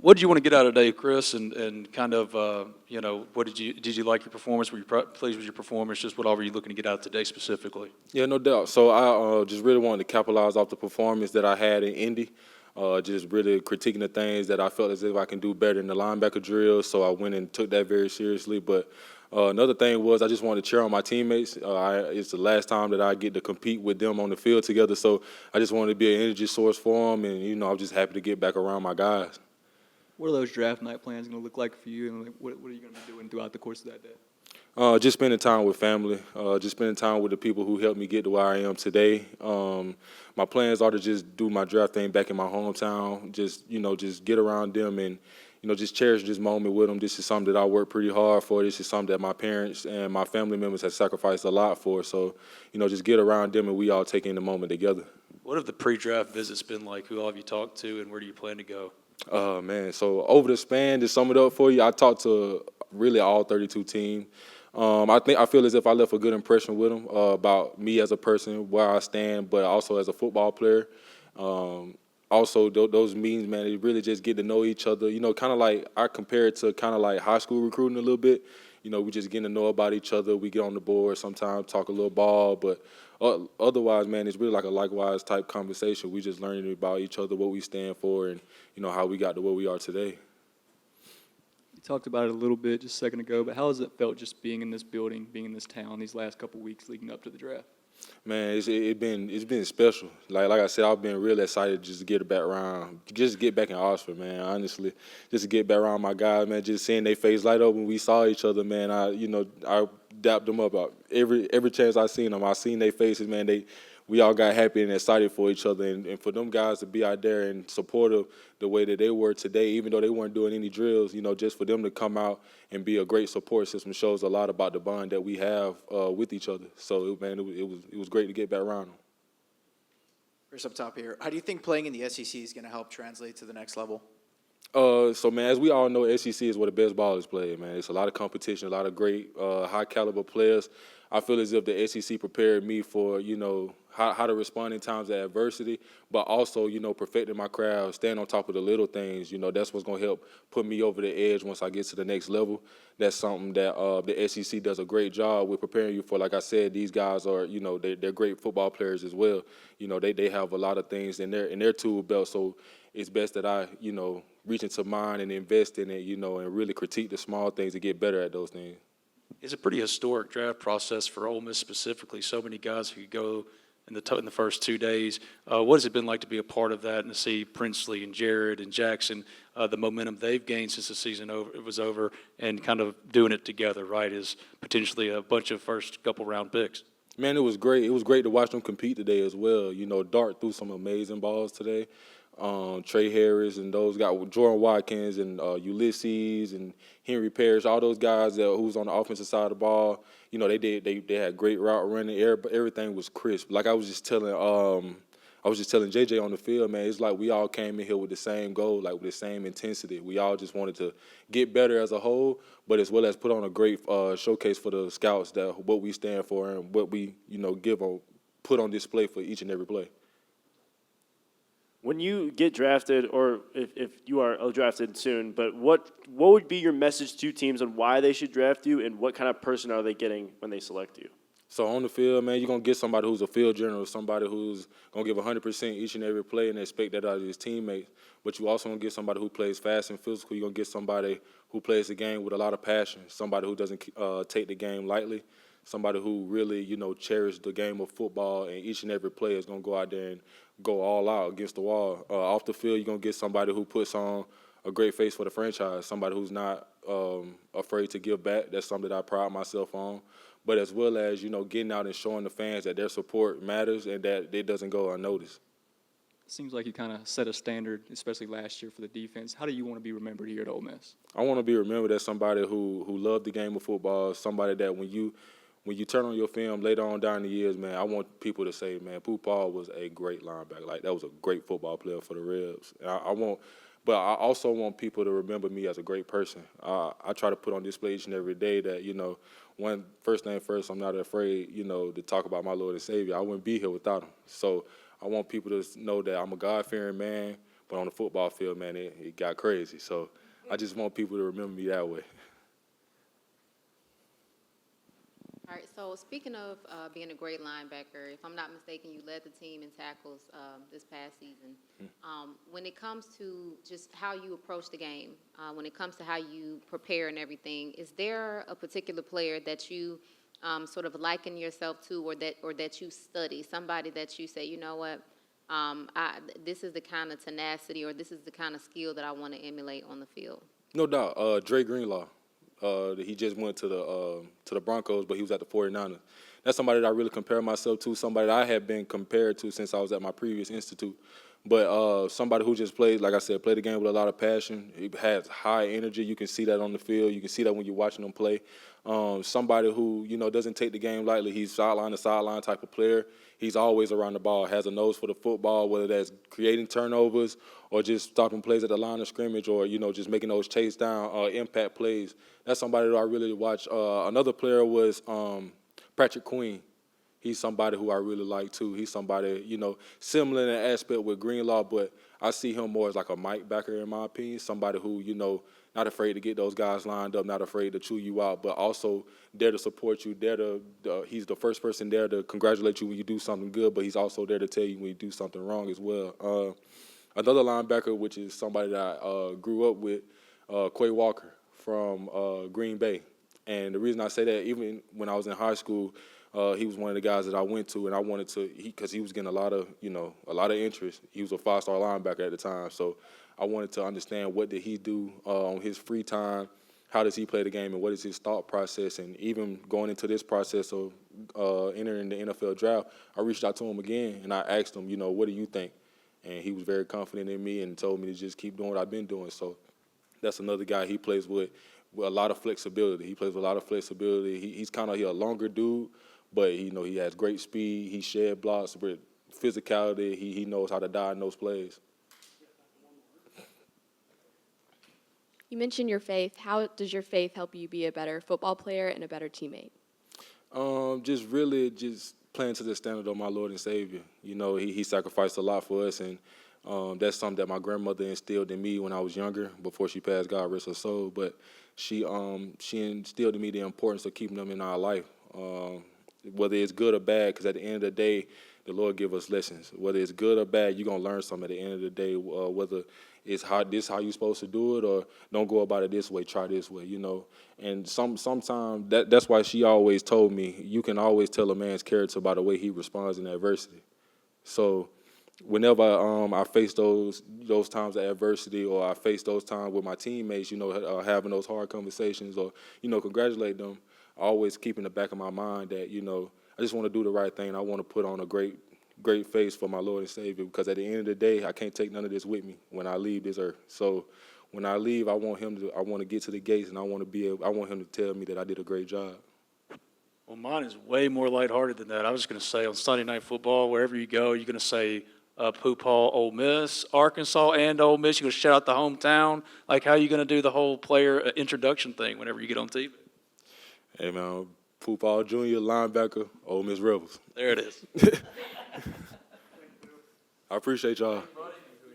What did you want to get out of today, Chris? And kind of, what did you like your performance? Were you pleased with your performance? Just what are you looking to get out today specifically? Yeah, no doubt. So I just really wanted to capitalize off the performance that I had in Indy. Just really critiquing the things that I felt as if I can do better in the linebacker drill. So I went and took that very seriously. But another thing was I just wanted to cheer on my teammates. It's the last time that I get to compete with them on the field together. So I just wanted to be an energy source for them. And, I'm just happy to get back around my guys. What are those draft night plans going to look like for you, and what are you going to be doing throughout the course of that day? Just spending time with family, just spending time with the people who helped me get to where I am today. My plans are to just do my draft thing back in my hometown, just get around them and, just cherish this moment with them. This is something that I worked pretty hard for. This is something that my parents and my family members have sacrificed a lot for. So, just get around them and we all take in the moment together. What have the pre-draft visits been like? Who all have you talked to, and where do you plan to go? Man, so over the span, to sum it up for you, I talked to really all 32 teams. I feel as if I left a good impression with them about me as a person, where I stand, but also as a football player. Also, those meetings, man, they really just get to know each other. Kind of like I compare it to kind of like high school recruiting a little bit. We just getting to know about each other. We get on the board sometimes, talk a little ball, but otherwise, man, it's really like a likewise type conversation. We just learning about each other, what we stand for, and how we got to where we are today. You talked about it a little bit just a second ago, but how has it felt just being in this building, being in this town these last couple weeks leading up to the draft? Man, it's been special. Like I said, I've been really excited just to get back in Oxford, man. Honestly, just to get back around my guys, man. Just seeing their face light up when we saw each other, man. I dapped them up. Every chance I seen them, I seen their faces, man. We all got happy and excited for each other, and for them guys to be out there and supportive the way that they were today, even though they weren't doing any drills, just for them to come out and be a great support system shows a lot about the bond that we have with each other. So, man, it was great to get back around them. Chris, up top here, how do you think playing in the SEC is going to help translate to the next level? So, man, as we all know, SEC is where the best ball is played, man. It's a lot of competition, a lot of great, high-caliber players. I feel as if the SEC prepared me for, how to respond in times of adversity, but also, perfecting my craft, staying on top of the little things. That's what's going to help put me over the edge once I get to the next level. That's something that the SEC does a great job with preparing you for. Like I said, these guys are, they're great football players as well. They have a lot of things in their tool belt, so it's best that I, reach into mine and invest in it, and really critique the small things to get better at those things. It's a pretty historic draft process for Ole Miss specifically. So many guys who could go in the first 2 days. What has it been like to be a part of that and to see Princely and Jared and Jackson, the momentum they've gained since the season was over, and kind of doing it together, right, as potentially a bunch of first couple round picks? Man, it was great. It was great to watch them compete today as well. Dart threw some amazing balls today. Trey Harris and those guys, Jordan Watkins and Ulysses and Henry Parrish, all those guys who was on the offensive side of the ball, they had great route running. Everything was crisp. Like I was just telling JJ on the field, man, it's like we all came in here with the same goal, like with the same intensity. We all just wanted to get better as a whole, but as well as put on a great showcase for the scouts that what we stand for and what we put on display for each and every play. When you get drafted, or if you are drafted soon, but what would be your message to teams on why they should draft you, and what kind of person are they getting when they select you? So on the field, man, you're going to get somebody who's a field general, somebody who's going to give 100% each and every play and expect that out of his teammates. But you also going to get somebody who plays fast and physical. You're going to get somebody who plays the game with a lot of passion, somebody who doesn't take the game lightly, somebody who really, cherishes the game of football, and each and every player is going to go out there and go all out against the wall. Off the field, you're going to get somebody who puts on a great face for the franchise, somebody who's not afraid to give back. That's something that I pride myself on. But as well as, getting out and showing the fans that their support matters and that it doesn't go unnoticed. Seems like you kind of set a standard, especially last year for the defense. How do you want to be remembered here at Ole Miss? I want to be remembered as somebody who loved the game of football, somebody that when you turn on your film later on down the years, man, I want people to say, man, Pooh was a great linebacker. Like, that was a great football player for the Rebs. But I also want people to remember me as a great person. I try to put on display each and every day that, first thing first, I'm not afraid, to talk about my Lord and Savior. I wouldn't be here without him. So I want people to know that I'm a God-fearing man, But on the football field, man, it got crazy. So I just want people to remember me that way. All right, so speaking of being a great linebacker, if I'm not mistaken, you led the team in tackles this past season. When it comes to just how you approach the game, when it comes to how you prepare and everything, is there a particular player that you sort of liken yourself to, or that you study, somebody that you say, you know what, this is the kind of tenacity, or this is the kind of skill that I want to emulate on the field? No doubt. Dre Greenlaw. He just went to the Broncos, but he was at the 49ers. That's somebody that I really compare myself to, somebody that I had been compared to since I was at my previous institute. But somebody who just played, like I said, played the game with a lot of passion. He has high energy. You can see that on the field. You can see that when you're watching him play. Somebody who, doesn't take the game lightly. He's sideline to sideline type of player. He's always around the ball, has a nose for the football, whether that's creating turnovers or just stopping plays at the line of scrimmage, or, just making those chase down impact plays. That's somebody that I really watch. Another player was Patrick Queen. He's somebody who I really like, too. He's somebody, similar in an aspect with Greenlaw, but I see him more as like a Mike backer, in my opinion, somebody who, not afraid to get those guys lined up, not afraid to chew you out, but also there to support you, he's the first person there to congratulate you when you do something good, but he's also there to tell you when you do something wrong as well. Another linebacker, which is somebody that I grew up with, Quay Walker from Green Bay. And the reason I say that, even when I was in high school, he was one of the guys that I went to, and I wanted to, because he was getting a lot of interest. He was a 5-star linebacker at the time, so I wanted to understand what did he do on his free time, how does he play the game, and what is his thought process. And even going into this process of entering the NFL draft, I reached out to him again, and I asked him, what do you think? And he was very confident in me and told me to just keep doing what I've been doing. So that's another guy. He plays with a lot of flexibility. He's kind of a longer dude, but he has great speed. He shed blocks with physicality. He knows how to diagnose plays. You mentioned your faith. How does your faith help you be a better football player and a better teammate? Just really playing to the standard of my Lord and Savior. He sacrificed a lot for us, and that's something that my grandmother instilled in me when I was younger, before she passed, God rest her soul. But she instilled in me the importance of keeping them in our life, whether it's good or bad, because at the end of the day, the Lord give us lessons. Whether it's good or bad, you're going to learn something at the end of the day, whether it's how you're supposed to do it, or don't go about it this way, try this way, And sometimes that's why she always told me, you can always tell a man's character by the way he responds in adversity. So whenever I face those times of adversity, or I face those times with my teammates, having those hard conversations, or, congratulate them, I always keep in the back of my mind that, I just want to do the right thing. I want to put on a great face for my Lord and Savior, because at the end of the day, I can't take none of this with me when I leave this earth. So when I leave, I want to get to the gates, and I want him to tell me that I did a great job. Well, mine is way more lighthearted than that. I was going to say on Sunday Night Football, wherever you go, you're going to say Pooh, Ole Miss, Arkansas, and Ole Miss. You're going to shout out the hometown. Like, how are you going to do the whole player introduction thing whenever you get on TV? Hey, man, Pooh Jr., linebacker, Ole Miss Rebels. There it is. I appreciate y'all.